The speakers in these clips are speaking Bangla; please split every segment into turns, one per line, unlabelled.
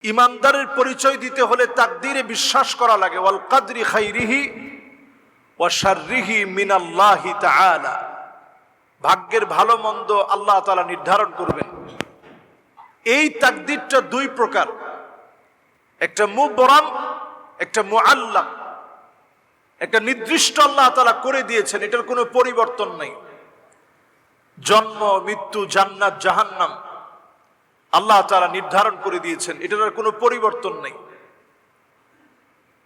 ইমানদারের পরিচয় দিতে হলে তাকদীরে বিশ্বাস করা লাগে। ওয়াল কদরি খাইরিহি ওয়া শাররিহি মিনাল্লাহি তাআলা। ভাগ্যের ভালো মন্দ আল্লাহ তাআলা নির্ধারণ করবেন। এই তাকদীরটা দুই প্রকার, একটা মুবরাম, একটা মুআল্লাক। একটা নির্দিষ্ট আল্লাহ তাআলা করে দিয়েছেন, এটার কোনো পরিবর্তন নাই। জন্ম, মৃত্যু, জান্নাত, জাহান্নাম আল্লাহ তাআলা নির্ধারণ করে দিয়েছেন, এটার কোনো পরিবর্তন নেই।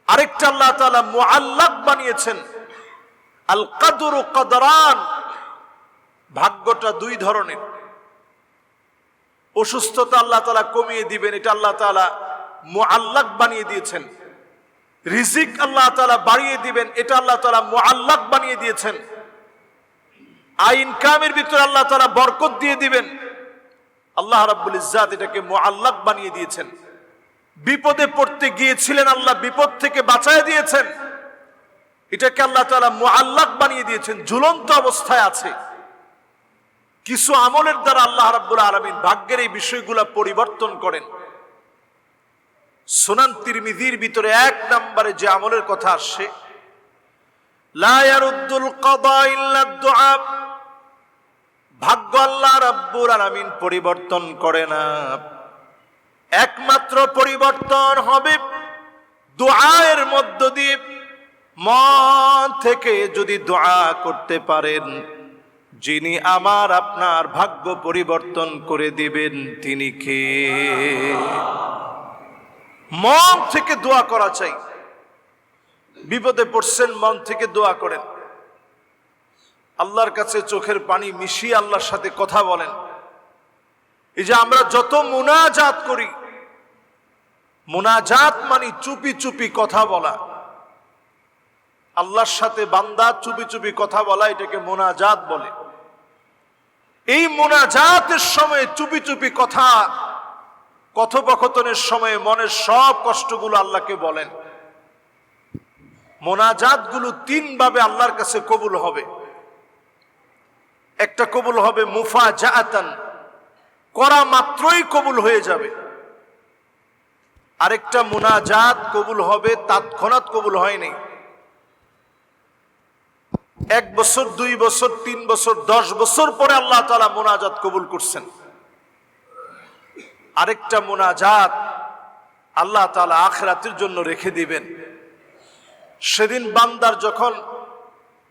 আরেকটা আল্লাহ তাআলা মুআল্লাক বানিয়েছেন, আল কদরু কদরান। ভাগ্যটা দুই ধরনের। অসুস্থতা আল্লাহ তাআলা কমিয়ে দিবেন, এটা আল্লাহ তাআলা মুআল্লাক বানিয়ে দিয়েছেন। রিজিক আল্লাহ তাআলা বাড়িয়ে দিবেন, এটা আল্লাহ তাআলা মুআল্লাক বানিয়ে দিয়েছেন। আয় ইনকামের ভিতরে আল্লাহ তাআলা বরকত দিয়ে দিবেন, আল্লাহ রাব্বুল ইজ্জাত এটাকে মুআল্লাক বানিয়ে দিয়েছেন। বিপদে পড়তে গিয়েছিলেন, আল্লাহ বিপদ থেকে বাঁচায় দিয়েছেন, এটাকে আল্লাহ তাআলা মুআল্লাক বানিয়ে দিয়েছেন। ঝুলন্ত অবস্থায় আছে, কিছু আমলের দ্বারা আল্লাহ রাব্বুল আলামিন ভাগ্যের এই বিষয়গুলো পরিবর্তন করেন। সুনান তিরমিজির ভিতরে 1 নম্বরে যে আমলের কথা আসছে, লা ইয়ারুদ্দুল কাদা ইল্লা দুআ। ভাগ্য আল্লাহ রাব্বুল আলামিন পরিবর্তন করে না, একমাত্র পরিবর্তন হবে দুআয়ের মধ্য দিয়ে। মন থেকে যদি দোয়া করতে পারেন, যিনি আমার আপনার ভাগ্য পরিবর্তন করে দিবেন তিনি কে? মন থেকে দোয়া করা চাই। বিপদে পড়ছেন, মন থেকে দোয়া করেন। আল্লাহর কাছে চোখের পানি মিশিয়ে আল্লাহর সাথে কথা বলেন। এই যে আমরা যত মুনাজাত করি, মুনাজাত মানে চুপি চুপি কথা বলা। আল্লাহর সাথে বান্দা চুপি চুপি কথা বলা, এটাকে মুনাজাত বলে। এই মুনাজাতের সময় চুপি চুপি কথা, কথোপকথনের সময় মনের সব কষ্টগুলো আল্লাহকে বলেন। মুনাজাতগুলো 3 ভাবে আল্লাহর কাছে কবুল হবে। একটা কবুল হবে মুফাজাআতান, করা মাত্রই কবুল হয়ে যাবে। আরেকটা মুনাজাত কবুল হবে তৎক্ষণাৎ কবুল হয়নি, 1 বছর, 2 বছর, 3 বছর, 10 বছর পরে আল্লাহ তাআলা মুনাজাত কবুল করছেন। আরেকটা মুনাজাত আল্লাহ তাআলা আখিরাতের জন্য রেখে দিবেন। সেদিন বান্দার যখন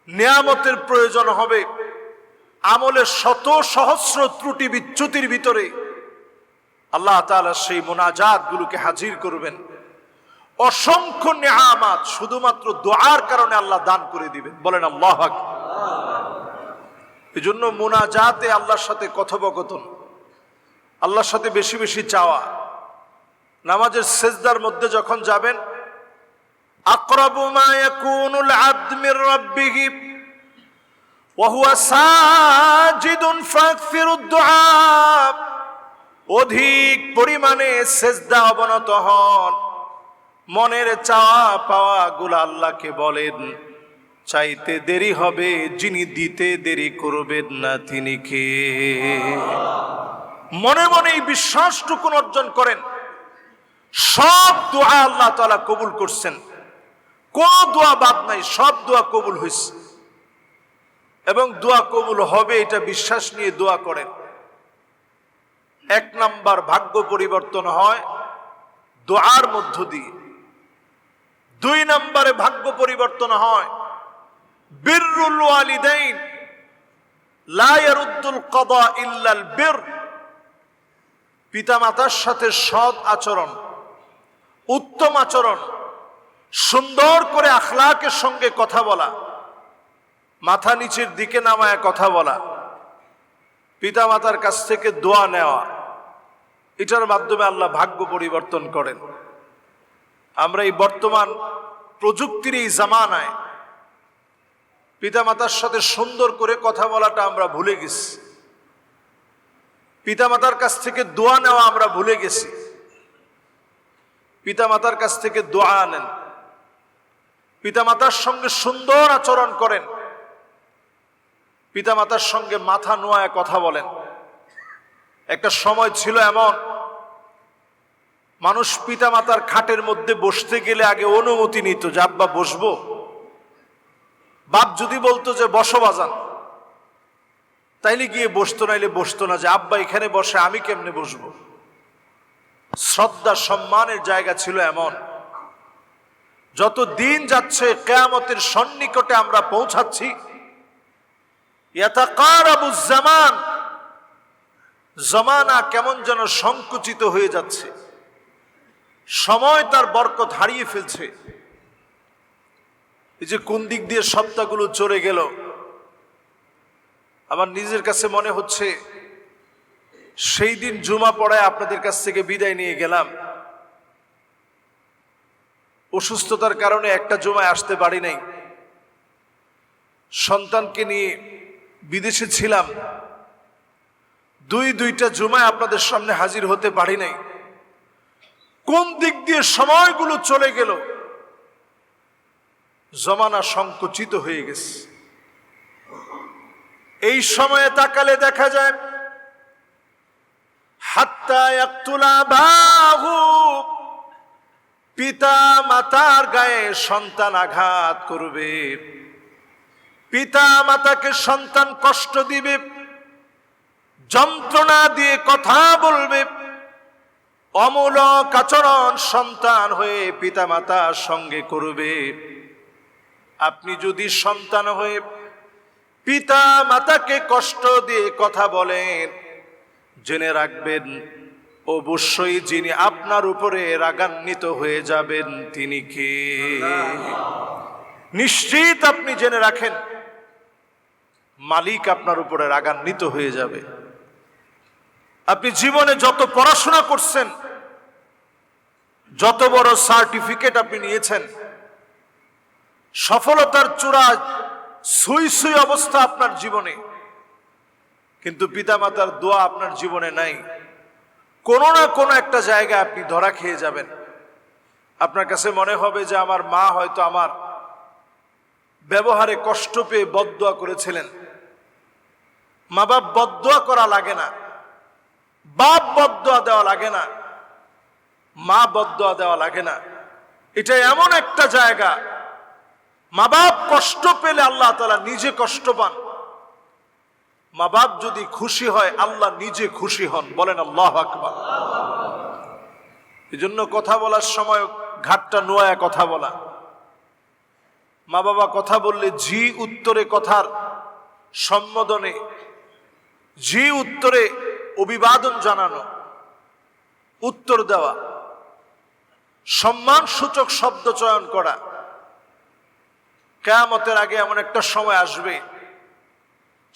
নিয়ামতের প্রয়োজন হবে, আমলের শত সহস্র ত্রুটি বিচ্যুতির ভিতরে আল্লাহ তাআলা সেই মুনাজাত গুলোকে হাজির করবেন। অসংখ্য নিয়ামত শুধুমাত্র দোয়ার কারণে আল্লাহ দান করে দিবেন। বলেন আল্লাহু আকবার। এজন্য মুনাজাতে আল্লাহর সাথে কথোপকথন, আল্লাহর সাথে বেশি বেশি চাওয়া। নামাজের সিজদার মধ্যে যখন যাবেন, আকরাবু মা ইয়াকুনুল আবদ মির রাব্বিহি ওয়া হুয়া সাজিদুন ফাকসিরুদ দুআ। অধিক পরিমাণে সিজদা অবনত হন, মনের চাওয়া পাওয়া গুলো আল্লাহকে বলেন। চাইতে দেরি হবে, যিনি দিতে দেরি করবেন না তিনি কে? মনে মনে এই বিশ্বাসটুকু অর্জন করেন, সব দোয়া আল্লাহ তাআলা কবুল করছেন, কোন দোয়া বাদ নাই, সব দোয়া কবুল হয়েছে এবং দোয়া কবুল হবে, এটা বিশ্বাস নিয়ে দোয়া করেন। 1 নাম্বার ভাগ্য পরিবর্তন হয় দোয়ার মধ্য দিয়ে। 2 নম্বরে ভাগ্য পরিবর্তন হয় বিররুল ওয়ালিদাইন। লা ইয়ারুদ্দুল কাদা ইল্লাল বির। পিতামাতার সাথে সৎ আচরণ, উত্তম আচরণ, সুন্দর করে আখলাকের সঙ্গে কথা বলা, মাথা নিচের দিকে নামায় কথা বলা, পিতামাতার কাছ থেকে দোয়া নেওয়া, এটার মাধ্যমে আল্লাহ ভাগ্য পরিবর্তন করেন। আমরা এই বর্তমান প্রযুক্তির এই জামানায় পিতামাতার সাথে সুন্দর করে কথা বলাটা আমরা ভুলে গেছি। পিতামাতার কাছ থেকে দোয়া নেওয়া আমরা ভুলে গেছি। পিতামাতার কাছ থেকে দোয়া নেন, পিতামাতার সঙ্গে সুন্দর আচরণ করেন, পিতামাতার সঙ্গে মাথা নোয়ায় কথা বলেন। একটা সময় ছিল এমন, মানুষ পিতা মাতার খাটের মধ্যে বসতে গেলে আগে অনুমতি নিত যে আব্বা বসবো। বাপ যদি বলতো যে বসো বাজান, তাইলে গিয়ে বসতো, নাইলে বসতো না, যে আব্বা এখানে বসে আমি কেমনে বসবো। শ্রদ্ধা সম্মানের জায়গা ছিল এমন। যত দিন যাচ্ছে কিয়ামতের সন্নিকটে আমরা পৌঁছাচ্ছি, ইয়াতাকারাবুজ জামান, জমানা কেমন যেন সংকুচিত হয়ে যাচ্ছে, সময় তার বরকত হারিয়ে ফেলছে। এই যে কোন দিক দিয়ে সপ্তাহগুলো চলে গেল, আমার নিজের কাছে মনে হচ্ছে সেই দিন জুমা পড়ায় আপনাদের কাছ থেকে বিদায় নিয়ে গেলাম, অসুস্থতার কারণে একটা জুমায় আসতে পারি নাই, সন্তানকে নিয়ে বিদেশে ছিলাম, দুইটা জুমায় আপনাদের সামনে হাজির হতে পারি নাই। কোন দিক দিয়ে সময়গুলো চলে গেল, জমানা সংকুচিত হয়ে গেছে। এই সময়ে তাকালে দেখা যায় হাত্তা ইয়াকতুলা বাহু, পিতা মাতার গায়ে সন্তান আঘাত করবে, পিতা মাতাকে সন্তান কষ্ট দিবে, যন্ত্রণা দিয়ে কথা বলবে, অমূলক আচরণ সন্তান হয়ে পিতা মাতার সঙ্গে করবে। আপনি যদি সন্তান হয়ে পিতা মাতাকে কষ্ট দিয়ে কথা বলেন, জেনে রাখবেন অবশ্যই যিনি আপনার উপরে রাগান্বিত হয়ে যাবেন তিনি কে। নিশ্চিত আপনি জেনে রাখেন মালিক আপনার উপরে রাগান্বিত হয়ে যাবে। আপনি জীবনে যত পড়াশোনা করছেন, যত বড় সার্টিফিকেট আপনি নিয়েছেন, সফলতার চূড়া সুই সুই অবস্থা আপনার জীবনে, কিন্তু পিতামাতার দোয়া আপনার জীবনে নাই, কোনো না কোনো একটা জায়গায় আপনি ধরা খেয়ে যাবেন। আপনার কাছে মনে হবে যে আমার মা হয়তো আমার ব্যবহারে কষ্ট পেয়ে বদদোয়া করেছিলেন। মা বাপ বদদোয়া করা লাগে না, বাপ বদদোয়া দেওয়া লাগে না, মা বদদোয়া দেওয়া লাগে না। এটা এমন একটা জায়গা, মা বাপ কষ্ট পেলে আল্লাহ তাআলা নিজে কষ্ট পান। মা বাপ যদি খুশি হয় আল্লাহ নিজে খুশি হন। বলেন আল্লাহু আকবার। এজন্য কথা বলার সময় ঘাটটা নোয়া কথা বলা। মা বাবা কথা বললে জি উত্তরে কথার সম্বোধনে, জি উত্তরে অভিবাদন জানানো, উত্তর দেওয়া, সম্মান সূচক শব্দ চয়ন করা। কিয়ামতের আগে এমন একটা সময় আসবে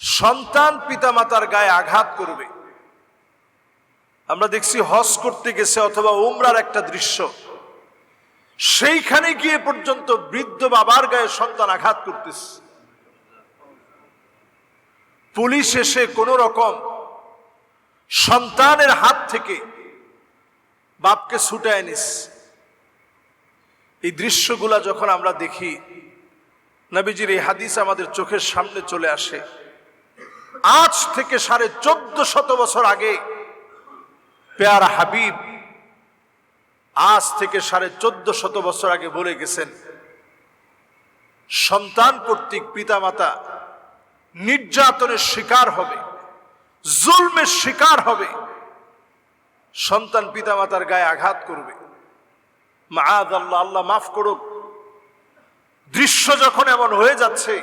সন্তান পিতামাতার গায়ে আঘাত করবে। আমরা দেখছি হজ করতে গেছে অথবা উমরার একটা দৃশ্য, সেইখানে গিয়ে পর্যন্ত বৃদ্ধ বাবার গায়ে সন্তান আঘাত করতেছে। পুলিশ এসে কোন রকম সন্তানের হাত থেকে বাপকে ছুটায় নিস। এই দৃশ্যগুলা যখন আমরা দেখি, নবীজির এই হাদিস আমাদের চোখের সামনে চলে আসে। আজ থেকে 1450 বছর আগে পেয়ারা হাবিব আজ থেকে 1450 বছর আগে বলে গেছেন, সন্তান কর্তৃক পিতামাতা নির্যাতনের শিকার হবে, জুলমের শিকার হবে, সন্তান পিতামাতার গায়ে আঘাত করবে। মাআযাল্লাহ, আল্লাহ মাফ করুক। দৃশ্য যখন এমন হয়ে যাচ্ছে,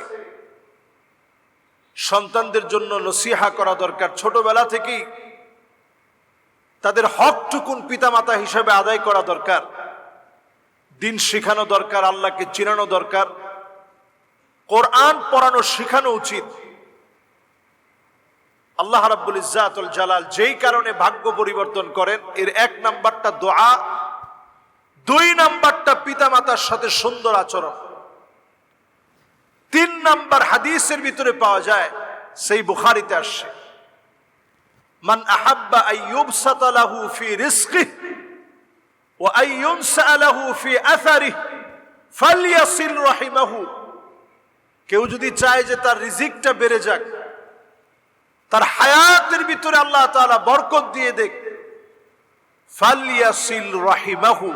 সন্তানদের জন্য নসিহা করা দরকার। ছোটবেলা থেকেই তাদের হকটুকুন পিতামাতা হিসেবে আদায় করা দরকার, দিন শেখানো দরকার, আল্লাহকে চিনানো দরকার, কোরআন পড়ানো শেখানো উচিত। আল্লাহ রাব্বুল ইজ্জাতুল জালাল যেই কারণে ভাগ্য পরিবর্তন করেন, এর 1 নাম্বারটা দোয়া, 2 নাম্বারটা পিতামাতার সাথে সুন্দর আচরণ, 3 নাম্বার হাদিসের ভিতরে পাওয়া যায়, সেই বুখারীতে আসছে, মান আহাব্বা আইয়ুবসাতা লাহু ফি রিজকিহি ওয়া আইয়ুনসা লাহু ফি আসারিহি ফালইয়াসিল রাহিমাহু। কেউ যদি চায় যে তার রিজিকটা বেড়ে যাক, তার হায়াতের ভিতরে আল্লাহ তাআলা বরকত দিয়ে দেখ, ফালিয়াসিল রাহিমাহু,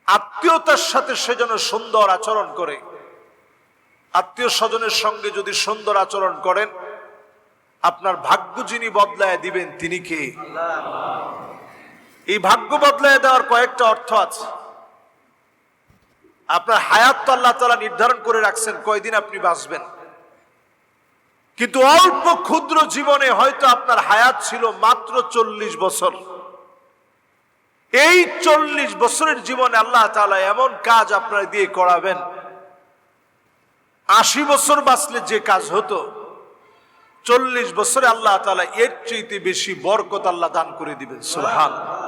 আত্মীয়তার সাথে সে যেন সুন্দর আচরণ করে। আত্মীয় স্বজনের সঙ্গে যদি সুন্দর আচরণ করেন, আপনার ভাগ্য যিনি বদলায় দিবেন তিনি কে? এই ভাগ্য বদলায় দেওয়ার কয়েকটা অর্থ আছে। আপনার হায়াত তো আল্লাহ তাআলা নির্ধারণ করে রাখছেন কয়দিন আপনি বাঁচবেন, কিন্তু অল্প ক্ষুদ্র জীবনে হয়তো আপনার হায়াত ছিল মাত্র 40 বছর। এই 40 বছরের জীবনে আল্লাহ তাআলা এমন কাজ আপনার দিয়ে করাবেন, 80 বছর বাঁচলে যে কাজ হতো 40 বছরে আল্লাহ তাআলা এর চাইতে বেশি বরকত আল্লাহ দান করে দিবেন। সুবহানাল্লাহ।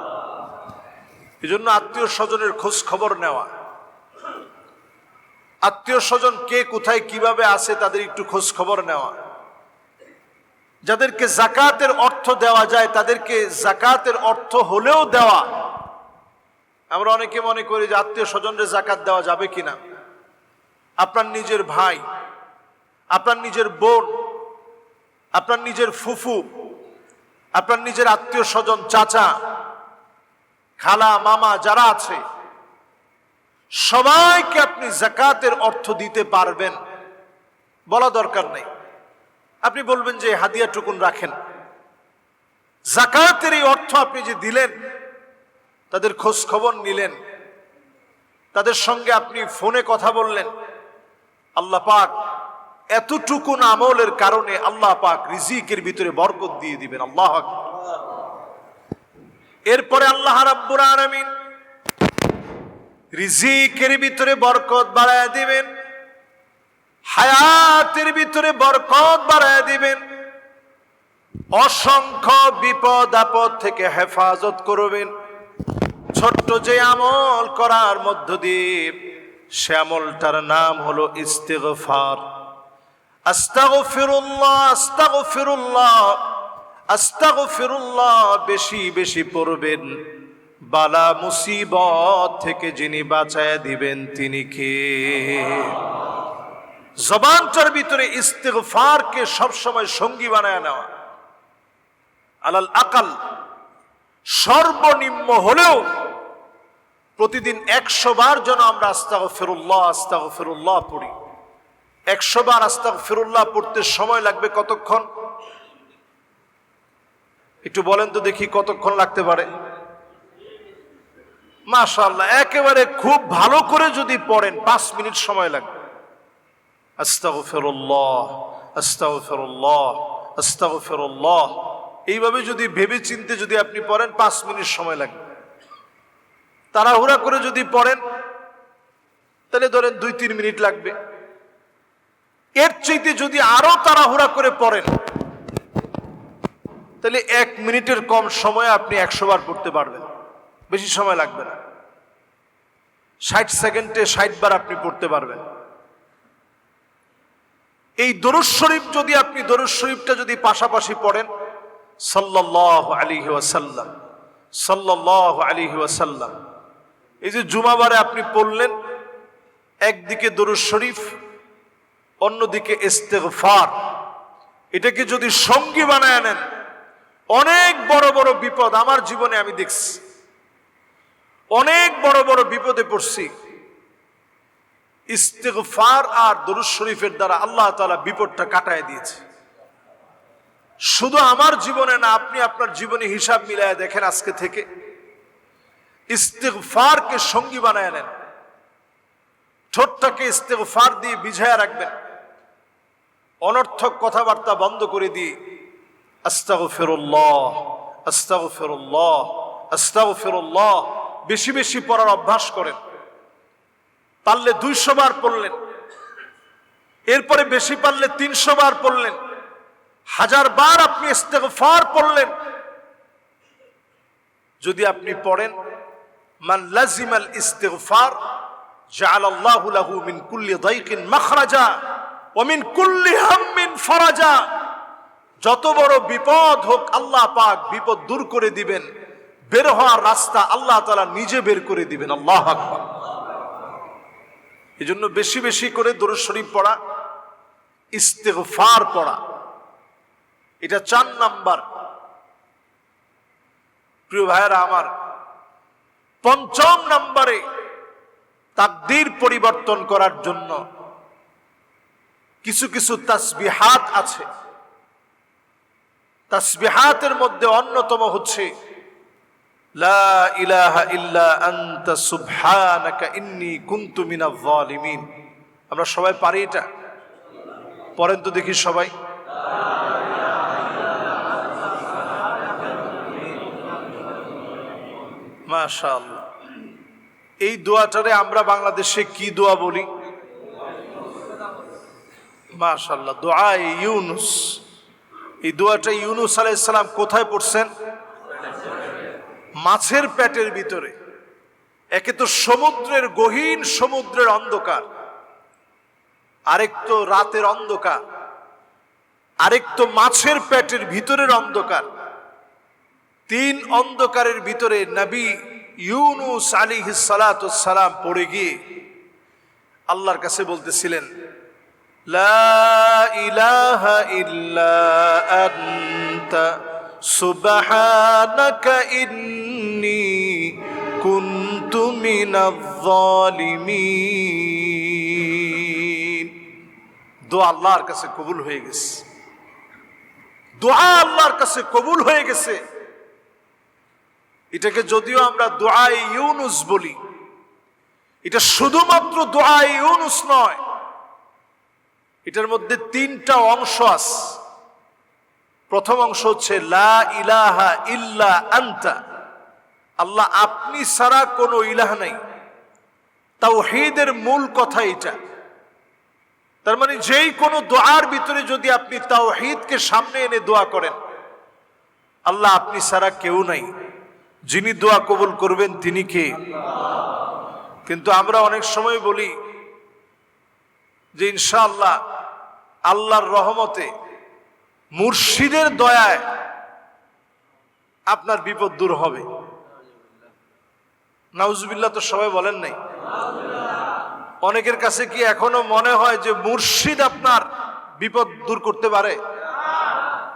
এজন্য আত্মীয় স্বজনের খোঁজ খবর নেওয়া, আত্মীয় স্বজন কে কোথায় কিভাবে আছে তাদের একটু খোঁজ খবর নেওয়া, যাদেরকে যাকাতের অর্থ দেওয়া যায় তাদেরকে যাকাতের অর্থ হলেও দেওয়া। আমরা অনেকে মনে করি যে আত্মীয় স্বজনদের যাকাত দেওয়া যাবে কিনা। আপনার নিজের ভাই, আপনার নিজের বোন, আপনার নিজের ফুফু, আপনার নিজের আত্মীয় স্বজন, চাচা, খালা, মামা যারা আছে সবাইকে আপনি যাকাতের অর্থ দিতে পারবেন, বলা দরকার নেই। আপনি বলবেন যে হাদিয়া টুকুন রাখেন। যাকাতের এই অর্থ আপনি যে দিলেন, তাদের খোঁজ খবর নিলেন, তাদের সঙ্গে আপনি ফোনে কথা বললেন, আল্লাহ পাক এতটুকু আমলের কারণে আল্লাহ পাক রিজিকের ভিতরে বরকত দিয়ে দিবেন। আল্লাহু আকবার। এরপরে আল্লাহ রাব্বুল আলামিন রিজিকের ভিতরে বরকত বাড়ায় দিবেন, হায়াতের ভিতরে বরকত বাড়ায় দিবেন, অসংখ্য বিপদ আপদ থেকে হেফাজত করবেন। ছোট্ট যে আমল করার মধ্য দিয়ে, সে আমলটার নাম হলো ইস্তিগফার। আস্তাগফিরুল্লাহ, আস্তাগফিরুল্লাহ, আস্তাগফিরুল্লাহ বেশি বেশি পড়বেন। বালা মুসিবত থেকে যিনি বাঁচায় দিবেন তিনি কে? জবানটার ভিতরে ইস্তিগফারকে সবসময় সঙ্গী বানায় নেওয়া। আলাল আকাল সর্বনিম্ন হলেও প্রতিদিন 100 বার যেন আমরা আস্তাগফিরুল্লাহ আস্তাগফিরুল্লাহ পড়ি। 100 বার আস্তাগফিরুল্লাহ পড়তে সময় লাগবে কতক্ষণ? একটু বলেন তো দেখি কতক্ষণ লাগতে পারে? মাশাআল্লাহ, একেবারে খুব ভালো করে যদি পড়েন 5 মিনিট সময় লাগবে। আস্তাগফিরুল্লাহ আস্তাগফিরুল্লাহ আস্তাগফিরুল্লাহ, এইভাবে যদি ভেবে চিন্তে যদি আপনি পড়েন 5 মিনিট সময় লাগবে। তাড়াহুড়া করে যদি পড়েন তাহলে ধরেন 2-3 মিনিট লাগবে। এর চাইতে যদি আরো তাড়াহুড়া করে পড়েন তাহলে 1 মিনিটের কম সময়ে আপনি 100 বার পড়তে পারবেন, বেশি সময় লাগবে না। 60 সেকেন্ডে 60 বার আপনি পড়তে পারবেন। এই দরুদ শরীফ যদি আপনি দরুদ শরীফটা যদি পাশাপাশি পড়েন, সাল্লাল্লাহু আলাইহি ওয়াসাল্লাম সাল্লাল্লাহু আলাইহি ওয়াসাল্লাম, এই যে জুমাবারে আপনি পড়লেন, একদিকে দরুদ শরীফ অন্যদিকে ইস্তিগফার, এটাকে যদি সঙ্গী বানায় নেন, অনেক বড় বড় বিপদ আমার জীবনে আমি দেখছি, অনেক বড় বড় বিপদে পড়ছি। ইস্তিগফার আর দরুদ শরীফের দ্বারা আল্লাহ তাআলা বিপদটা কাটায় দিয়েছে। শুধু আমার জীবনে না, আপনি আপনার জীবনে হিসাব মিলায় দেখেন। আজকে থেকে ইস্তিগফারকে সঙ্গী বানায় নেন, ঠোঁটটাকে ইস্তিগফার দিয়ে বিঝায়া রাখবেন, অনর্থক কথাবার্তা বন্ধ করে দিয়ে আস্তাগফিরুল্লাহ আস্তাগফিরুল্লাহ আস্তাগফিরুল্লাহ বেশি বেশি পড়ার অভ্যাস করেন। পারলে 200 বার পড়লেন, এরপরে বেশি পারলে 300 বার পড়লেন, 1000 বার আপনি ইস্তিগফার পড়লেন। যদি আপনি পড়েন মান লাজিমাল ইস্তিগফার জাআলাল্লাহু লাহু মিন কুল্লি দাইকিন মাখরাজা ওয়া মিন কুল্লি হাম্মিন ফারাজা, যত বড় বিপদ হোক আল্লাহ পাক বিপদ দূর করে দিবেন, বের হওয়ার রাস্তা আল্লাহ তাআলা নিজে বের করে দিবেন। আল্লাহু আকবার। এজন্য বেশি বেশি করে দরুদ শরীফ পড়া, ইস্তিগফার পড়া, এটা 4 নাম্বার। প্রিয় ভাইয়েরা আমার, পঞ্চম নম্বরে তাকদীর পরিবর্তন করার জন্য কিছু কিছু তাসবিহাত আছে। তাসবিহাতের মধ্যে অন্যতম হচ্ছে লা ইলাহা ইল্লা আনতা সুবহানাকা ইন্নী কুনতু মিনাজ জালিমিন। আমরা সবাই পারি এটা? পড়েন তো দেখি সবাই। মাশাআল্লাহ। এই দোয়াটারে আমরা বাংলাদেশে কি দোয়া বলি? মাশাআল্লাহ, দোয়া ইউনুস। এই দোয়াটা ইউনুস আলাইহিস সালাম কোথায় পড়ছেন? মাছের পেটের ভিতরে। একে তো সমুদ্রের গহীন সমুদ্রের অন্ধকার, আরেক তো রাতের অন্ধকার, আরেক তো মাছের পেটের ভিতরের অন্ধকার। তিন অন্ধকারের ভিতরে নবী ইউনুস আলাইহিস সালাতু ওয়াস সালাম পড়ে গিয়ে আল্লাহর কাছে বলতেছিলেন, লা ইলাহা ইল্লা আনতা সুবহানাকা ইন্নী কুনতু মিনাজ জালিমিন। দোয়া আল্লাহর কাছে কবুল হয়ে গেছে। দোয়া আল্লাহর কাছে কবুল হয়ে গেছে। এটাকে যদিও আমরা দোয়াই ইউনুস বলি, এটা শুধুমাত্র দোয়াই ইউনুস নয়, এটার মধ্যে তিনটা অংশ আছে। প্রথম অংশ হচ্ছে লা ইলাহা ইল্লা আনতা, আল্লাহ আপনি ছাড়া কোনো ইলাহ নাই। তাওহীদের মূল কথা এটা। তার মানে যেই কোনো দোয়ার ভিতরে যদি আপনি তাওহীদকে সামনে এনে দোয়া করেন, আল্লাহ আপনি ছাড়া কেউ নাই, যিনি দোয়া কবুল করবেন তিনি কে? কিন্তু আমরা অনেক সময় বলি যে ইনশাআল্লাহ আল্লাহর রহমতে মুর্শিদের দয়ায় আপনার বিপদ দূর হবে। নাউজুবিল্লাহ তো সবাই বলেন নাই? অনেকের কাছে কি এখনো মনে হয় যে মুর্শিদ আপনার বিপদ দূর করতে পারে?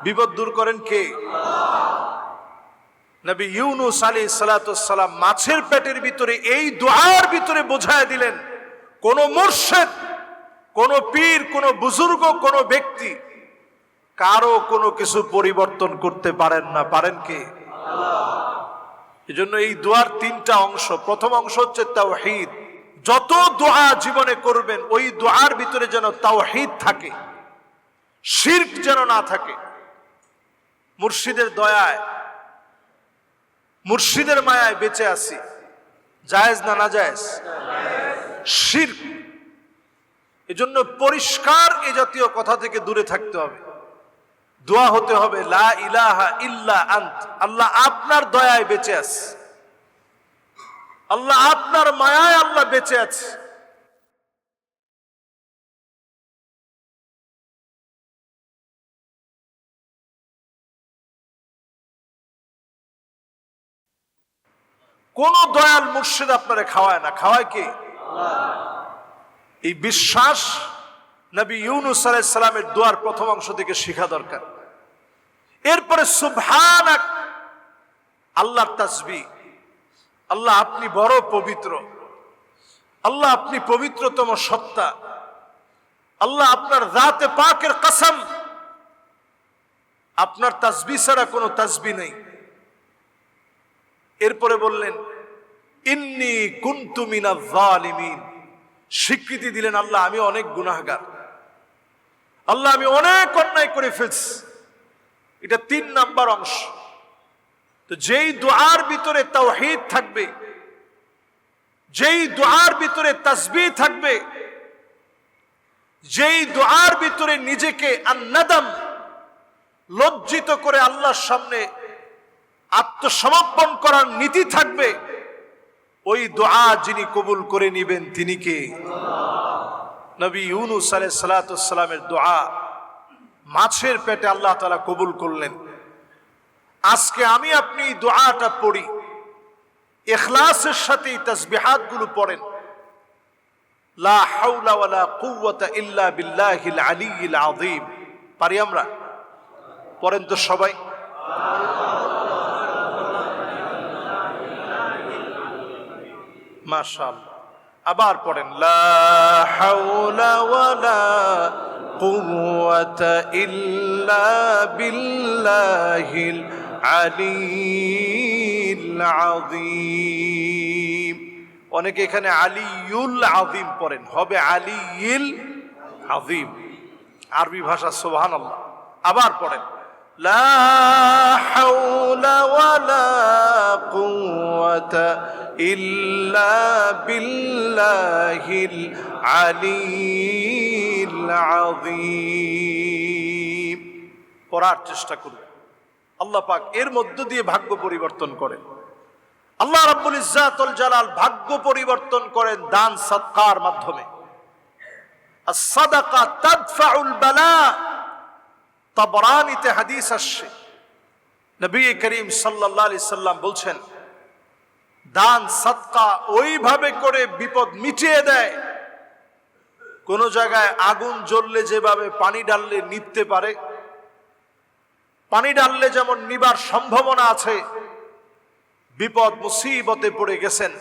বিপদ দূর করেন কে? নবী ইউনুস আলাইহিস সালাতু ওয়াস সালাম মাছের পেটের ভিতরে এই দোয়ার ভিতরে বোঝায় দিলেন, কোন মুর্শিদ, কোন পীর, কোন বুজুর্গ, কোন ব্যক্তি কারো কোনো কিছু পরিবর্তন করতে পারেন না। পারেন কে? এজন্য এই দোয়ার তিনটা অংশ। প্রথম অংশ হচ্ছে তাওহীদ। যত দোয়া জীবনে করবেন ওই দোয়ার ভিতরে যেন তাওহীদ থাকে, শিরক যেন না থাকে। মুর্শিদের দয়ায়, মুর্শিদের মায়ায় বেঁচে আছি, জায়েজ না নাজায়েজ? শিরক। এজন্য পরিষ্কার এই জাতীয় কথা থেকে দূরে থাকতে হবে। দোয়া হতে হবে লা ইলাহা ইল্লা আন্ত, আল্লাহ আপনার দয়ায় বেঁচে আছে, আল্লাহ আপনার মায়ায় আল্লাহ বেঁচে আছে। কোন দয়াল মুর্শিদ আপনারে খাওয়ায় না, খাওয়ায় কে? এই বিশ্বাস নবী ইউনুস আলাইহিস সালামের দোয়ার প্রথম অংশ থেকে শেখা দরকার। এরপরে সুবহানাক, আল্লাহর তাসবিহ। আল্লাহ আপনি বড় পবিত্র, আল্লাহ আপনি পবিত্রতম সত্তা, আল্লাহ আপনার জাতে পাকের কসম, আপনার তাসবিহ ছাড়া কোনো তাসবিহ নেই। এরপরে বললেন ইন্নী কুনতু মিনাজ জালিমিন, স্বীকৃতি দিলেন আল্লাহ আমি অনেক গুনাহগার, আল্লাহ আমি অনেক অন্যায় করে ফেলছি। এটা 3 নাম্বার অংশ। তো যেই দোয়ার ভিতরে তাওহীদ থাকবে, যেই দোয়ার ভিতরে তাসবিহ থাকবে, যেই দোয়ার ভিতরে নিজেকে আন্নাদাম, লজ্জিত করে আল্লাহর সামনে আত্মসমর্পণ করার নীতি থাকবে, ওই দোয়া যিনি কবুল করে নিবেন তিনি কে? নবী ইউনুস আলাইহিস সালাতু ওয়াস সালামের দোয়া মাছের পেটে আল্লাহ তাআলা কবুল করলেন। আজকে আমি আপনি দোয়াটা পড়ি, ইখলাসের সাথে তাসবিহাত গুলো পড়েন। লা হাওলা ওয়ালা কুওয়াতা ইল্লা বিল্লাহিল আলিয়্যিল আযীম। পারি আমরা? পড়েন তো সবাই। মাশাআল্লাহ। আবার পড়েন, লা হাওলা ওয়ালা কুওয়াতা ইল্লা বিল্লাহিল আলিয়্যিল আযীম। অনেকে এখানে আলিয়ুল আযীম পড়েন, হবে আলিয়্যিল আযীম। আরবি ভাষা সুবহানাল্লাহ। আবার পড়েন, লা হাওলা ওয়ালা কুওয়াতা ইল্লা বিল্লাহিল আলিয়্যিল আযীম। পড়ার চেষ্টা করুন। আল্লাহ পাক এর মধ্য দিয়ে ভাগ্য পরিবর্তন করেন। আল্লাহ রাব্বুল ইজ্জাতুল জালাল ভাগ্য পরিবর্তন করেন দান সদকার মাধ্যমে। আস-সাদাকা তাদফাউল বালা, তাবরানীতে হাদিস আসছে, নবী করিম সাল্লাল্লাহু আলাইহি সাল্লাম বলছেন, দান সদকা ওইভাবে করে বিপদ মিটিয়ে দেয়, কোন জায়গায় আগুন জ্বললে যেভাবে পানি ঢাললে নিভতে পারে, পানি ঢাললে যেমন নিবার সম্ভাবনা আছে, বিপদ মুসিবতে পড়ে গেছেন,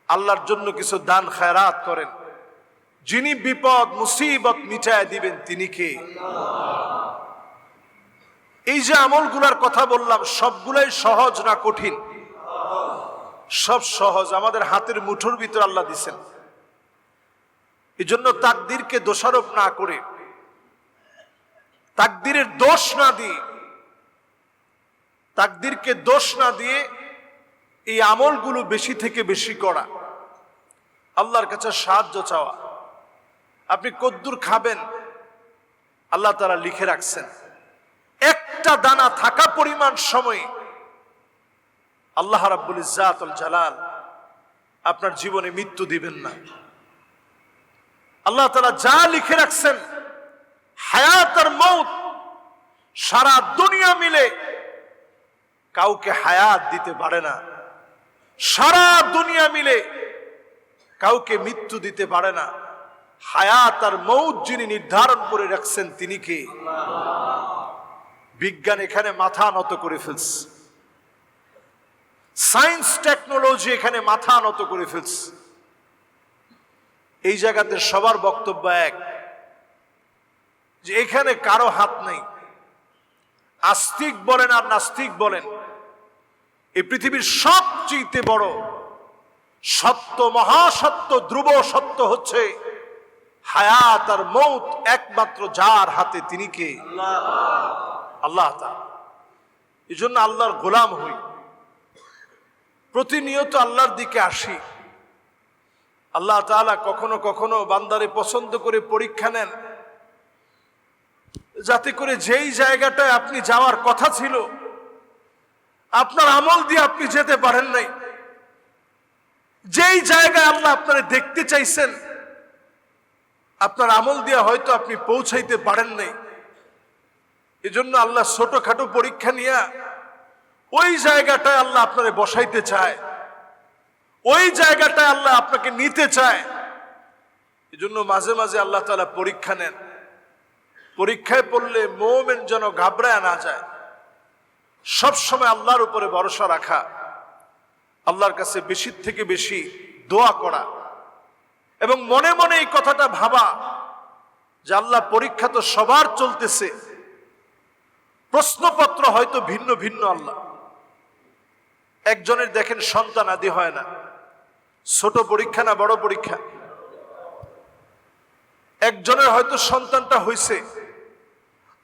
আল্লাহর জন্য কিছু দান খায়রাত করেন, যিনি বিপদ মুসিবত মিটায় দিবেন তিনি কে? এই যে আমলগুলার কথা বললাম সবগুলাই সহজ না কঠিন? সব সহজ, আমাদের হাতের মুঠোর ভিতর আল্লাহ দিছেন। এই জন্য তাকদীরকে দোষারোপ না করে, তাকদীরের দোষ না দিয়ে, তাকদীরকে দোষ না দিয়ে এই আমলগুলো বেশি থেকে বেশি করা, আল্লাহর কাছে সাহায্য চাওয়া। আপনি কদ্দুর খাবেন আল্লাহ তাআলা লিখে রাখছেন, একটা দানা থাকা পরিমাণ সময় আল্লাহ রাব্বুল ইজ্জাতুল জালাল আপনার জীবনে মৃত্যু দিবেন না। আল্লাহ তাআলা যা লিখে রাখছেন, হায়াত আর মউত, সারা দুনিয়া মিলে কাউকে হায়াত দিতে পারে না, সারা দুনিয়া মিলে কাউকে মৃত্যু দিতে পারে না। হায়াত আর মউত যিনি নির্ধারণ করে রাখছেন তিনি কে? বিজ্ঞান এখানে মাথা নত করে ফেলছে, সায়েন্স টেকনোলজি এখানে মাথা নত করে ফেলছে। এই জায়গাতে সবার বক্তব্য এক, যে এখানে কারো হাত নেই। আস্তিক বলেন আর নাস্তিক বলেন, এই পৃথিবীর সবচেয়ে বড় সত্য, মহাসত্য, ধ্রুব সত্য হচ্ছে হায়াত আর মউত একমাত্র যার হাতে তিনি কে? আল্লাহ তাআলা। এই জন্য আল্লাহর গোলাম হই, প্রতিনিয়ত আল্লাহর দিকে আসি। আল্লাহ তাআলা কখনো কখনো বান্দারে পছন্দ করে পরীক্ষা নেন, যাতে করে যেই জায়গাটায় আপনি যাওয়ার কথা ছিল আপনার আমল দিয়ে আপনি যেতে পারেন নাই, যেই জায়গায় আল্লাহ আপনারে দেখতে চাইছেন আপনার আমল দিয়ে হয়তো আপনি পৌঁছাইতে পারেন নাই। এজন্য আল্লাহ ছোটখাটো পরীক্ষা নিয়ে ওই জায়গাটায় আল্লাহ আপনারে বসাইতে চায়, ওই জায়গাটায় আল্লাহ আপনাকে নিতে চায়। এজন্য মাঝে মাঝে আল্লাহ তাআলা পরীক্ষা নেন। পরীক্ষায় পড়লে মুমিন যেন ঘাবড়ায় না যায়, সব সময় আল্লাহর উপরে ভরসা রাখা, আল্লাহর কাছে বেশি থেকে বেশি দোয়া করা, এবং মনে মনে এই কথাটা ভাবা যে আল্লাহ পরীক্ষা তো সবার চলতেছে, প্রশ্নপত্র হয়তো ভিন্ন ভিন্ন। আল্লাহ একজনের দেখেন সন্তান আদি হয় না, ছোট পরীক্ষা না বড় পরীক্ষা? একজনের হয়তো সন্তানটা হইছে,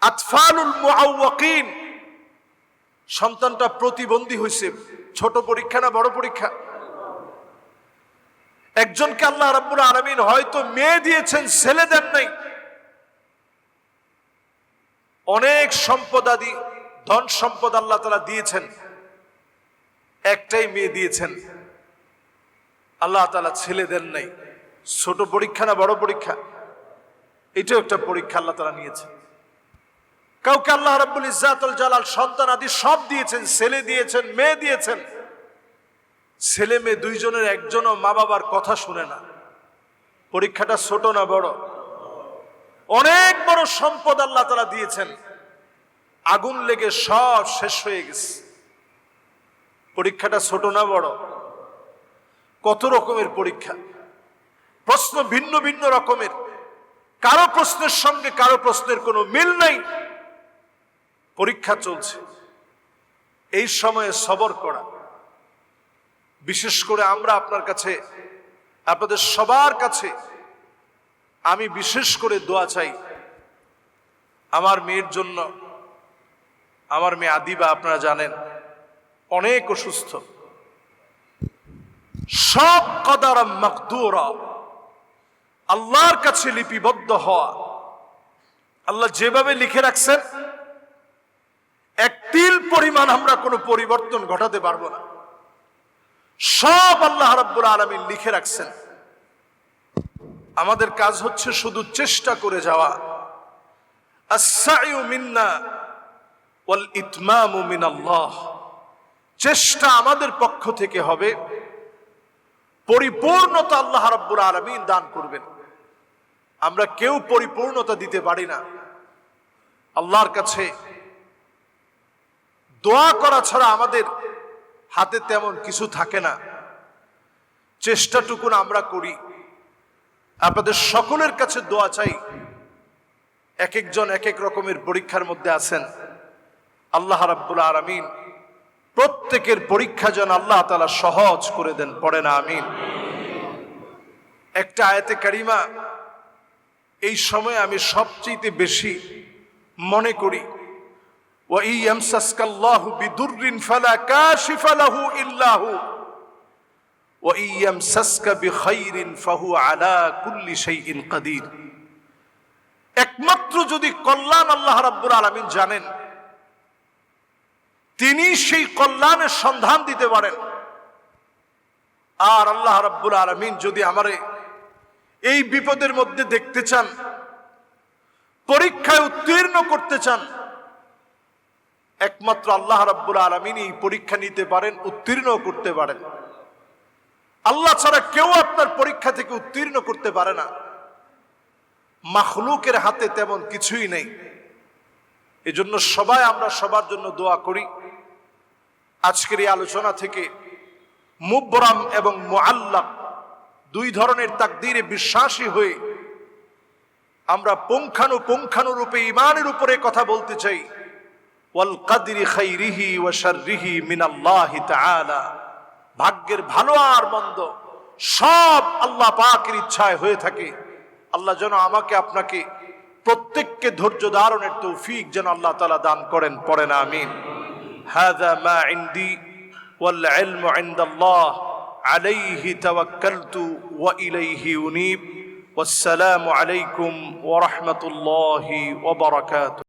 আতফালুল মুআওয়াকিন, সন্তানটা প্রতিবন্ধী হইছে, ছোট পরীক্ষা না বড় পরীক্ষা? একজনকে আল্লাহ রাব্বুল আলামিন হয়তো মেয়ে দিয়েছেন, ছেলে দেন নাই, অনেক সম্পদ আদি ধন সম্পদ আল্লাহ তাআলা দিয়েছেন, একটাই মেয়ে দিয়েছেন, আল্লাহ তাআলা ছেলে দেন নাই। ছোট পরীক্ষা না বড় পরীক্ষা? এটাও একটা পরীক্ষা আল্লাহ তাআলা নিয়েছেন। কাউকে আল্লাহ রাব্বুল ইজ্জাতুল জালাল সন্তান আদি সব দিয়েছেন, ছেলে দিয়েছেন, মেয়ে দিয়েছেন, ছেলে মেয়ে দুইজনের একজনও মা বাবার কথা শুনে না। পরীক্ষাটা ছোট না বড়? অনেক বড় সম্পদ আল্লাহ তাআলা দিয়েছেন, আগুন লেগে সব শেষ হয়ে গেছে। পরীক্ষাটা ছোট না বড়? কত রকমের পরীক্ষা, প্রশ্ন ভিন্ন ভিন্ন রকমের, কারো প্রশ্নের সঙ্গে কারো প্রশ্নের কোনো মিল নাই, পরীক্ষা চলছে। এই সময়ে সবর করা, বিশেষ করে আমরা আপনার কাছে, আপনাদের সবার কাছে আমি বিশেষ করে দোয়া চাই আমার মেয়ের জন্য। আমার মেয়ে আদিবা আপনারা জানেন অনেক অসুস্থ, সব কদার মাকদুরা, আল্লাহর কাছে লিপিবদ্ধ হওয়া, আল্লাহ যেভাবে লিখে রাখছেন এক তিল পরিমাণ আমরা কোনো পরিবর্তন ঘটাতে পারবো না, সব আল্লাহ রাব্বুল আলামিন লিখে রাখছেন। আমাদের কাজ হচ্ছে শুধু চেষ্টা করে যাওয়া। আস-সা'য়ু মিন্না ওয়াল ইতমামু মিনাল্লাহ, চেষ্টা আমাদের পক্ষ থেকে হবে, পরিপূর্ণতা আল্লাহ রাব্বুল আলামিন দান করবেন। আমরা কেউ পরিপূর্ণতা দিতে পারি না। আল্লাহর কাছে দোয়া করা ছাড়া আমাদের হাতে তেমন কিছু থাকে না। চেষ্টাটুকুন আমরা করি। আপনাদের সকলের কাছে দোয়া চাই। এক একজন এক এক রকমের পরীক্ষার মধ্যে আছেন। আল্লাহ রাব্বুল আলামিন প্রত্যেকের পরীক্ষা যেন আল্লাহ তাআলা সহজ করে দেন, পড়ে না আমিন। একটা আয়াতে কারিমা এই সময় আমি সবচেয়ে বেশি মনে করি, ওয়া ইয়ামসাসকাল্লাহু বিদুররিন ফালা কাশিফা লাহু ইল্লা হু ওয়া ইয়ামসাসকা বিখাইরিন ফাহুয়া আলা কুল্লি শাইইন কাদির। একমাত্র যদি কল্যাণ আল্লাহ রাব্বুল আলামিন জানেন, তিনি সেই কল্যাণের সন্ধান দিতে পারেন। আর আল্লাহ রাব্বুল আলামিন যদি আমারে এই বিপদের মধ্যে দেখতে চান, পরীক্ষায় উত্তীর্ণ করতে চান, একমাত্র আল্লাহ রাব্বুল আলামিন এই পরীক্ষা নিতে পারেন, উত্তীর্ণ করতে পারেন। আল্লাহ ছাড়া কেউ আপনার পরীক্ষা থেকে উত্তীর্ণ করতে পারে না। মাখলুকের হাতে তেমন কিছুই নেই। এজন্য সবাই আমরা সবার জন্য দোয়া করি। আজকের এই আলোচনা থেকে মুবরাম এবং মুআল্লাক দুই ধরনের তাকদীরে বিশ্বাসী হয়ে আমরা পুঙ্খানুপুঙ্খানুরূপে ঈমানের উপরে কথা বলতে চাই। ওয়াল কাদরি খাইরিহি ওয়া শাররিহি মিনাল্লাহি তাআলা, ভাগ্যের ভালো আর মন্দ সব আল্লাহ পাকের ইচ্ছায় হয়ে থাকে। আল্লাহ যেন আমাকে আপনাকে প্রত্যেককে ধৈর্য ধারণের তৌফিক যেন আল্লাহ তাআলা দান করেন, পড়েন আমিন। হাযা মা ইনদি ওয়াল ইলমু ইনদাল্লাহ আলাইহি তাওয়াক্কালতু ওয়া ইলাইহি উনীব। ওয়াসসালামু আলাইকুম ওয়া রাহমাতুল্লাহি ওয়া বারাকাতুহু।